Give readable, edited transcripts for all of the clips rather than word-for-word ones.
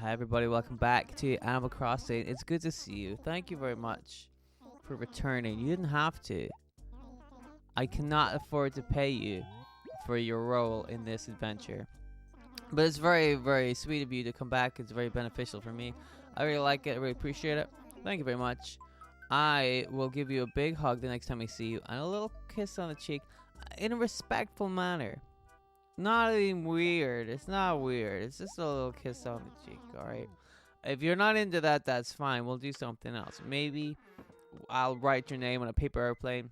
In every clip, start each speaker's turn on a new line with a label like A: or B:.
A: Hi everybody, welcome back to Animal Crossing. It's good to see you. Thank you very much for returning. You didn't have to. I cannot afford to pay you for your role in this adventure. But it's very, very sweet of you to come back. It's very beneficial for me. I really like it. I really appreciate it. Thank you very much. I will give you a big hug the next time I see you and a little kiss on the cheek in a respectful manner. Not even weird. It's not weird. It's just a little kiss on the cheek, alright? If you're not into that, that's fine. We'll do something else. Maybe I'll write your name on a paper airplane,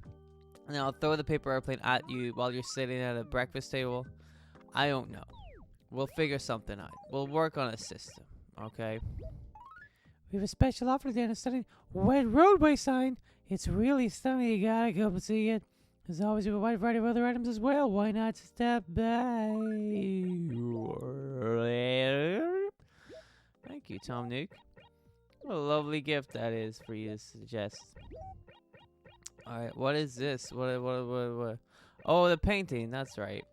A: and I'll throw the paper airplane at you while you're sitting at a breakfast table. I don't know. We'll figure something out. We'll work on a system, okay? We have a special offer there, a stunning wet roadway sign. It's really stunning. You gotta come and see it. There's always a wide variety of other items as well. Why not step by? Thank you, Tom Nook. What a lovely gift that is for you to suggest. Alright, what is this? What? Oh, the painting. That's right.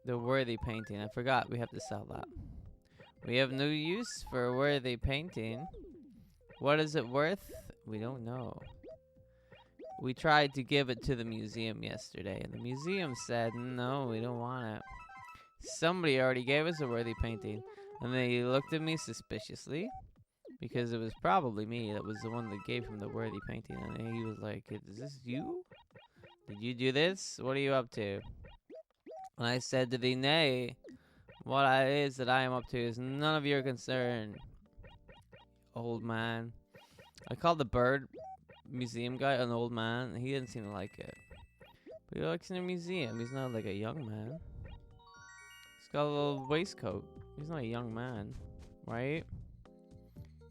A: The worthy painting. I forgot we have to sell that. We have no use for a worthy painting. What is it worth? We don't know. We tried to give it to the museum yesterday, and the museum said, no, we don't want it. Somebody already gave us a worthy painting, and they looked at me suspiciously, because it was probably me that was the one that gave him the worthy painting, and he was like, is this you? Did you do this? What are you up to? And I said to thee, nay, what it is that I am up to is none of your concern, old man. I called the bird museum guy an old man. He didn't seem to like it. But he likes in a museum. He's not like a young man. He's got a little waistcoat. He's not a young man, right?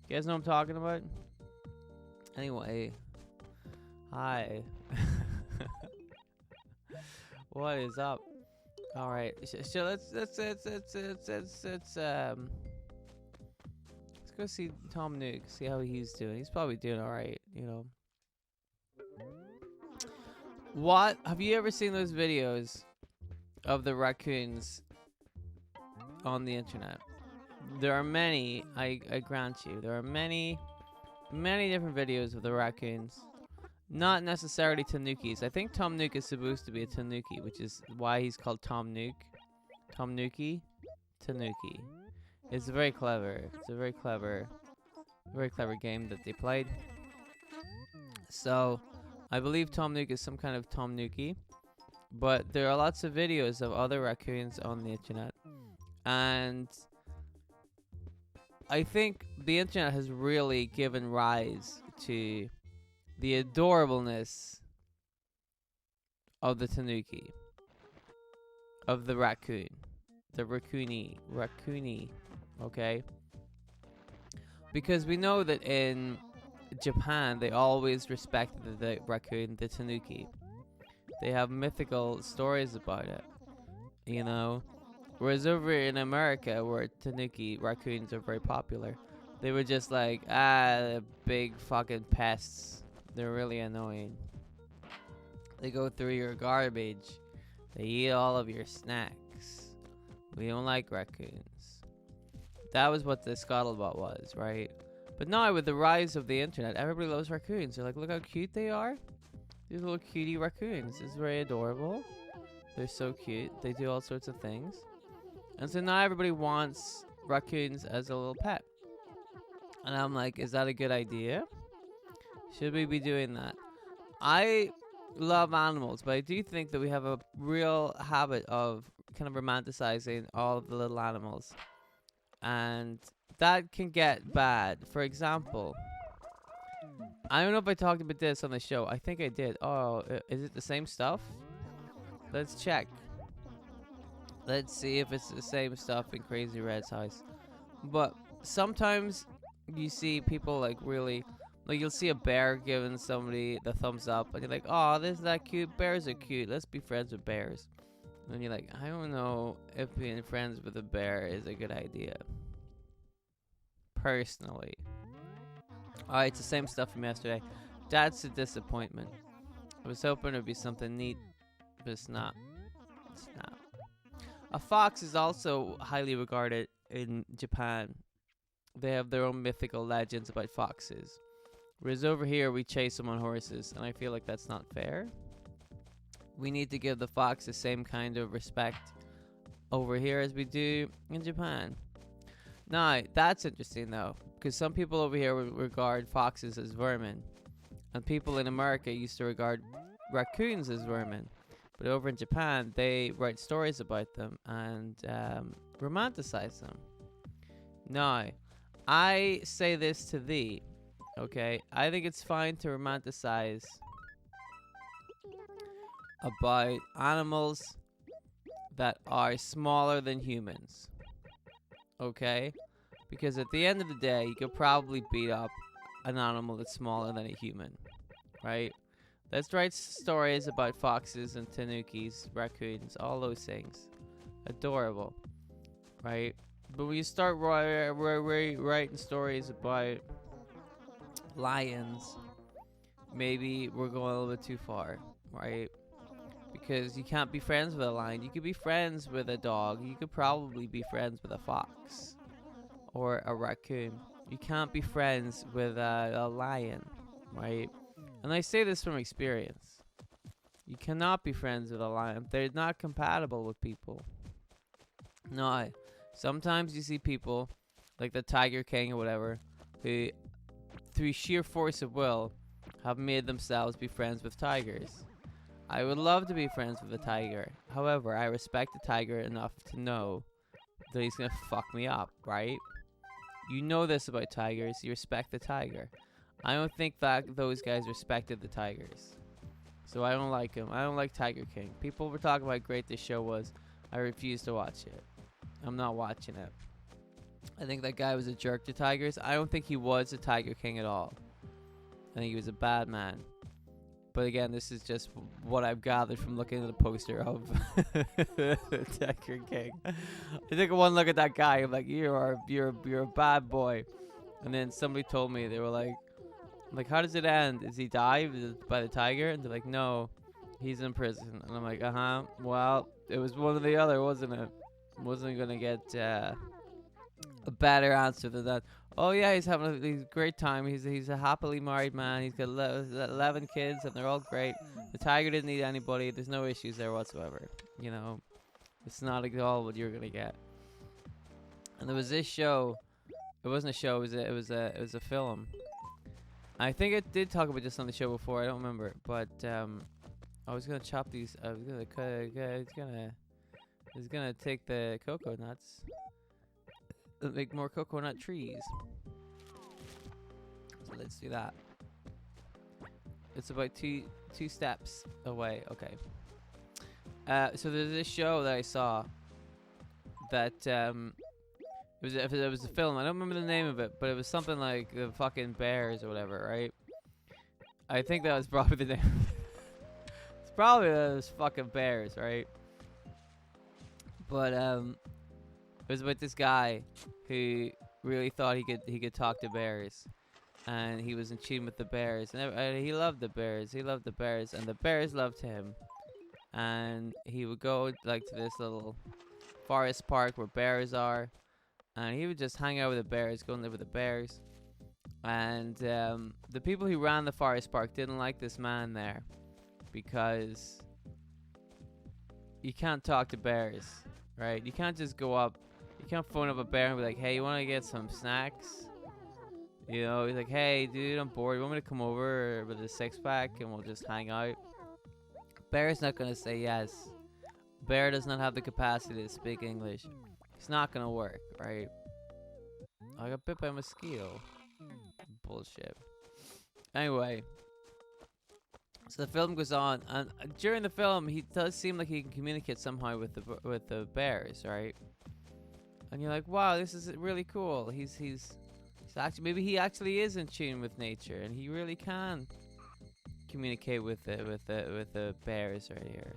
A: You guys know what I'm talking about? Anyway, hi. What is up? All right, so let's go see Tom Nook, see how he's doing. He's probably doing all right, you know. What? Have you ever seen those videos of the raccoons on the internet? There are many, I grant you. There are many different videos of the raccoons. Not necessarily Tanukis. I think Tom Nook is supposed to be a Tanuki, which is why he's called Tom Nook. Tom Nookie? Tanuki. It's very clever. It's a very clever game that they played. So, I believe Tom Nook is some kind of Tom Nookie. But there are lots of videos of other raccoons on the internet. And I think the internet has really given rise to the adorableness of the Tanuki. Of the raccoon. The raccoony. Okay? Because we know that in Japan, they always respected the raccoon, the Tanuki. They have mythical stories about it, you know. Whereas over in America, where Tanuki raccoons are very popular, they were just like, they're big fucking pests. They're really annoying. They go through your garbage. They eat all of your snacks. We don't like raccoons. That was what the scuttlebutt was, right? But now, with the rise of the internet, everybody loves raccoons. They're like, look how cute they are. These little cutie raccoons. It's very adorable. They're so cute. They do all sorts of things. And so now everybody wants raccoons as a little pet. And I'm like, is that a good idea? Should we be doing that? I love animals, but I do think that we have a real habit of kind of romanticizing all of the little animals. And that can get bad. For example, I don't know if I talked about this on the show. I think I did. Oh, is it the same stuff? Let's check. Let's see if it's the same stuff in Crazy Red's house. But sometimes you see people like really, like you'll see a bear giving somebody the thumbs up, and you're like, oh, this is that cute. Bears are cute. Let's be friends with bears. And you're like, I don't know if being friends with a bear is a good idea. Personally. Alright, it's the same stuff from yesterday. That's a disappointment. I was hoping it would be something neat, but it's not. It's not. A fox is also highly regarded in Japan they have their own mythical legends about foxes. Whereas over here, we chase them on horses, and I feel like that's not fair. We need to give the fox the same kind of respect over here as we do in Japan. Now, that's interesting though, because some people over here would regard foxes as vermin, and people in America used to regard raccoons as vermin. But over in Japan, they write stories about them and romanticize them. Now, I say this to thee, okay? I think it's fine to romanticize about animals that are smaller than humans, okay? Because at the end of the day, you could probably beat up an animal that's smaller than a human, right? Let's write stories about foxes and tanukis, raccoons, all those things. Adorable, right? But when you start writing stories about lions, maybe we're going a little bit too far, right? Because you can't be friends with a lion. You could be friends with a dog. You could probably be friends with a fox or a raccoon. You can't be friends with a lion, right? And I say this from experience. You cannot be friends with a lion. They're not compatible with people. No, sometimes you see people like the Tiger King or whatever who, through sheer force of will, have made themselves be friends with tigers. I would love to be friends with a tiger. However, I respect the tiger enough to know that he's gonna fuck me up, right? You know this about tigers. You respect the tiger. I don't think that those guys respected the tigers. So I don't like him. I don't like Tiger King. People were talking about how great this show was. I refuse to watch it. I'm not watching it. I think that guy was a jerk to tigers. I don't think he was a Tiger King at all. I think he was a bad man. But again, this is just what I've gathered from looking at the poster of Tiger King. I took one look at that guy. I'm like, you're a bad boy. And then somebody told me, they were like, how does it end? Is he died by the tiger? And they're like, no, he's in prison. And I'm like, well, it was one or the other, wasn't it? Wasn't gonna get a better answer than that. Oh yeah, he's having a great time. He's a happily married man. He's got 11 kids and they're all great. The tiger didn't need anybody. There's no issues there whatsoever. You know, it's not at all what you're gonna get. And there was this show. It wasn't a show. It was a film. I think it did talk about this on the show before. I don't remember, but I was gonna chop these. I was gonna take the cocoa nuts. Make more coconut trees. So let's do that. It's about two steps away. Okay. So there's this show that I saw that it was a film. I don't remember the name of it, but it was something like the fucking bears or whatever, right? I think that was probably the name. It's probably those fucking bears, right? But it was about this guy who really thought he could talk to bears, and he was in tune with the bears, and he loved the bears. He loved the bears, and the bears loved him. And he would go like to this little forest park where bears are, and he would just hang out with the bears, go and live with the bears. And the people who ran the forest park didn't like this man there because you can't talk to bears, right? You can't just go up. You can't phone up a bear and be like, hey, you want to get some snacks? You know, he's like, hey, dude, I'm bored. You want me to come over with a six-pack and we'll just hang out? Bear's not going to say yes. Bear does not have the capacity to speak English. It's not going to work, right? I got bit by a mosquito. Bullshit. Anyway. So the film goes on, and during the film, he does seem like he can communicate somehow with the bears, right? And you're like, wow, this is really cool. He's actually, maybe he actually is in tune with nature, and he really can communicate with the bears right here.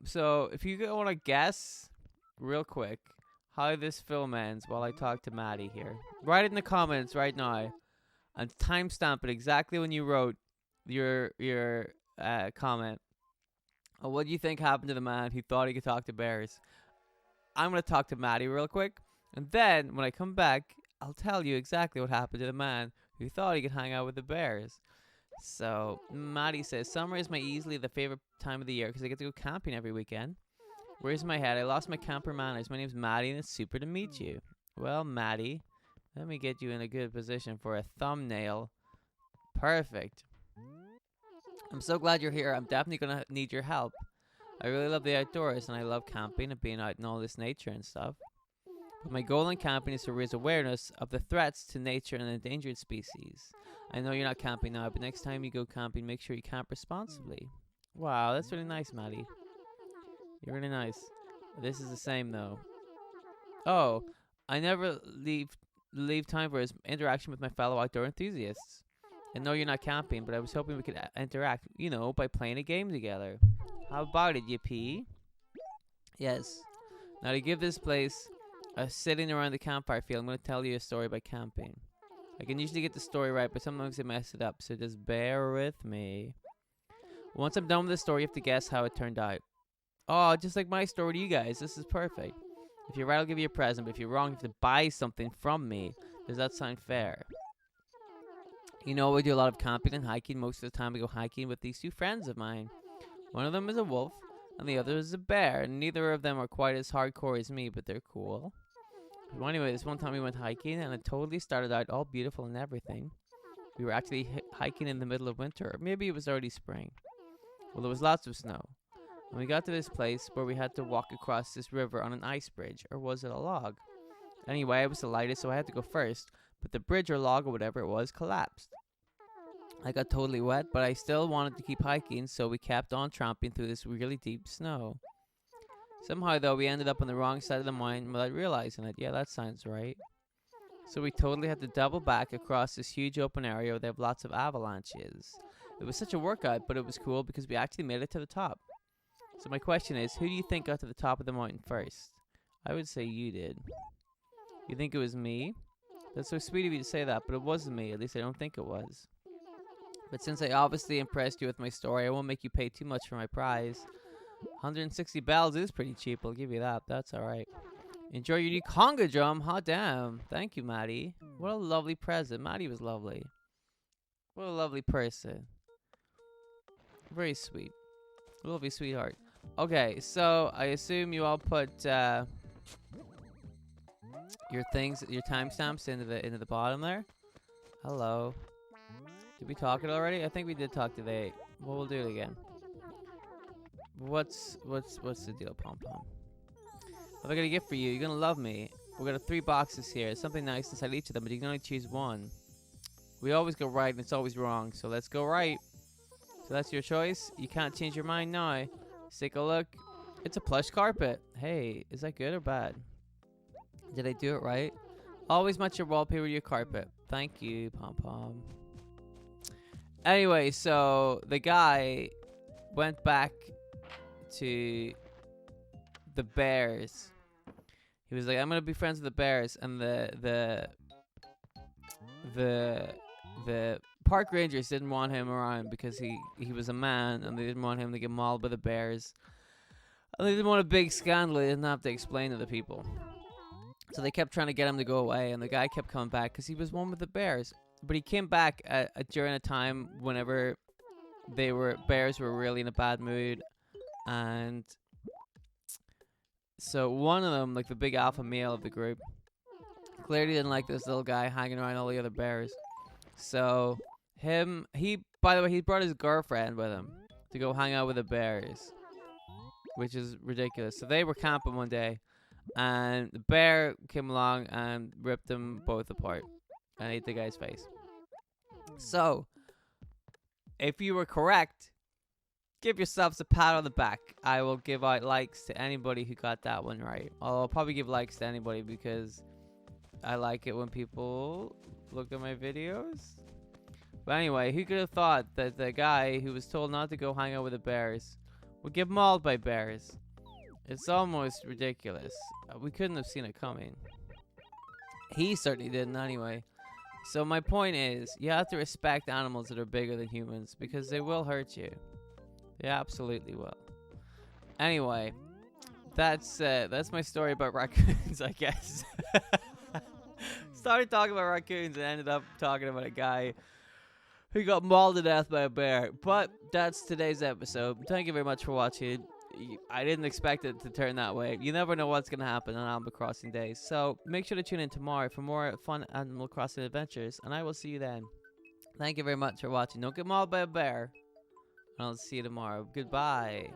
A: So if you want to guess, real quick, how this film ends while I talk to Maddie here, write it in the comments right now, and timestamp it exactly when you wrote your comment. What do you think happened to the man who thought he could talk to bears? I'm gonna talk to Maddie real quick, And then, when I come back, I'll tell you exactly what happened to the man who thought he could hang out with the bears. So, Maddie says, summer is my easily the favorite time of the year because I get to go camping every weekend. Where's my head? I lost my camper manners. My name's Maddie and it's super to meet you. Well, Maddie, let me get you in a good position for a thumbnail. Perfect. I'm so glad you're here. I'm definitely going to need your help. I really love the outdoors and I love camping and being out in all this nature and stuff. But my goal in camping is to raise awareness of the threats to nature and endangered species. I know you're not camping now, but next time you go camping, make sure you camp responsibly. Wow, that's really nice, Maddie. You're really nice. This is the same, though. Oh, I never leave time for interaction with my fellow outdoor enthusiasts. I know you're not camping, but I was hoping we could interact, you know, by playing a game together. How about it, Yippee? Yes. Now to give this place a sitting around the campfire feel, I'm going to tell you a story about camping. I can usually get the story right, but sometimes I mess it up, so just bear with me. Once I'm done with the story, you have to guess how it turned out. Oh, just like my story to you guys. This is perfect. If you're right, I'll give you a present, but if you're wrong, you have to buy something from me. Does that sound fair? You know, we do a lot of camping and hiking. Most of the time, we go hiking with these two friends of mine. One of them is a wolf, and the other is a bear. And neither of them are quite as hardcore as me, but they're cool. Well, anyway, this one time we went hiking, and it totally started out all beautiful and everything. We were actually hiking in the middle of winter, or maybe it was already spring. Well, there was lots of snow. And we got to this place where we had to walk across this river on an ice bridge, or was it a log? Anyway, I was the lightest, so I had to go first, but the bridge or log or whatever it was collapsed. I got totally wet, but I still wanted to keep hiking, so we kept on tramping through this really deep snow. Somehow, though, we ended up on the wrong side of the mountain without realizing it. Yeah, that sounds right. So we totally had to double back across this huge open area where they have lots of avalanches. It was such a workout, but it was cool because we actually made it to the top. So my question is, who do you think got to the top of the mountain first? I would say you did. You think it was me? That's so sweet of you to say that, but it wasn't me. At least I don't think it was. But since I obviously impressed you with my story, I won't make you pay too much for my prize. 160 bells is pretty cheap, I'll give you that. That's alright. Enjoy your new conga drum. Hot damn. Thank you, Maddie. What a lovely present. Maddie was lovely. What a lovely person. Very sweet. Lovely sweetheart. Okay, so I assume you all put your things, your timestamps into the bottom there. Hello. Did we talk it already? I think we did talk today. Well, we'll do it again. What's the deal, Pom Pom? What have I got a gift for you? You're gonna love me. We got 3 boxes here. There's something nice inside each of them, but you can only choose one. We always go right, and it's always wrong. So let's go right. So that's your choice. You can't change your mind now. Let's take a look. It's a plush carpet. Hey, is that good or bad? Did I do it right? Always match your wallpaper with your carpet. Thank you, Pom Pom. Anyway, so the guy went back to the bears. He was like, I'm gonna be friends with the bears, and the park rangers didn't want him around because he was a man, and they didn't want him to get mauled by the bears, and they didn't want a big scandal. They didn't have to explain to the people, so they kept trying to get him to go away, and the guy kept coming back because he was one with the bears. But he came back during a time whenever bears were really in a bad mood, and so one of them, like the big alpha male of the group, clearly didn't like this little guy hanging around all the other bears. So by the way, he brought his girlfriend with him to go hang out with the bears, which is ridiculous. So they were camping one day, and the bear came along and ripped them both apart and ate the guy's face. So, if you were correct, give yourselves a pat on the back. I will give out likes to anybody who got that one right. I'll probably give likes to anybody because I like it when people look at my videos. But anyway, who could have thought that the guy who was told not to go hang out with the bears would get mauled by bears? It's almost ridiculous. We couldn't have seen it coming. He certainly didn't anyway. So my point is, you have to respect animals that are bigger than humans because they will hurt you. They absolutely will. Anyway, that's my story about raccoons, I guess. Started talking about raccoons and ended up talking about a guy who got mauled to death by a bear. But that's today's episode. Thank you very much for watching. I didn't expect it to turn that way. You never know what's going to happen on Animal Crossing days. So make sure to tune in tomorrow for more fun Animal Crossing adventures. And I will see you then. Thank you very much for watching. Don't get mauled by a bear. And I'll see you tomorrow. Goodbye.